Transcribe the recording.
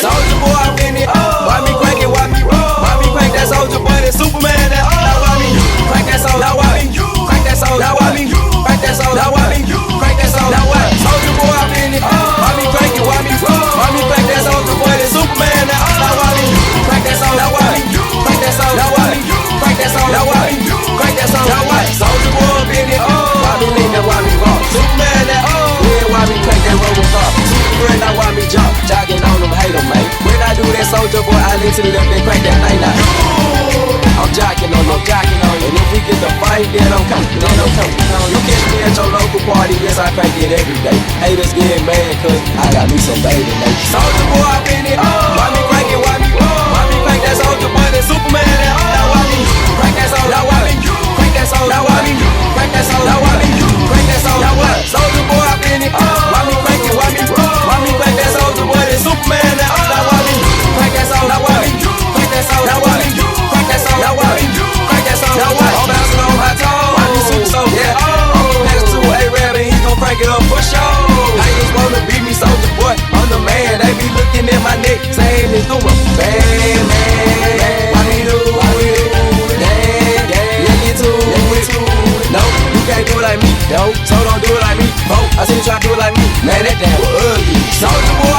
Soldier boy, I'm in it. Why me crank it? Why me roll? Why me crank that soldier boy? That Superman. That now why me crank that soldier? Now why me crank that soldier? Now why me crank that soldier? Now why me crank that soldier? Now what? Soldier boy, I'm in it. Why me crank it? Why me roll? Why me crank that soldier boy? That Superman. Now why me crank that soldier? Now why me crank that soldier? Now why me crank that soldier? Now why me crank that soldier? Now what? Soldier boy, I'm in it. Why me lean that? Why me roll? Superman. That yeah, why me crank that Robocop? Superman. Now why me jump? Jogging on them, hate them, man. When I do that soldier boy, I lean to the left and crank that thing now. I'm jocking on you, and if we get the fight, then I'm coming. You catch me at your local party, yes, I crank it every day. Haters get mad, cause I got me some baby, man. Soldier boy, I'm in it. Why me crank it? Why me roll? Why me crank that soldier boy? That Superman. Now why me crank that soldier? Now why me crank that soldier? Now why me crank that soldier? Now why me crank that soldier? Now what? Soldier boy, I'm in it. Why me crank it? Why me roll? Why me crank that soldier boy? That Superman. Now why me crank that soldier? Now why me crank that soldier? Now why me crank that soldier? Now why me crank that soldier? Now what? I'm bouncing on my toes. Why me super so yeah? Next to A-Rab and he gon' crank it up for sure. Haters wanna beat me, soldier boy. I'm the man. They be looking at my neck, saying it's through a bad man. Why me do? Damn, yeah, get to it. No, you can't do it like me, no. So don't do it like me, folk. I see you try to do it like me. Man, that damn ugly. Soldier boy.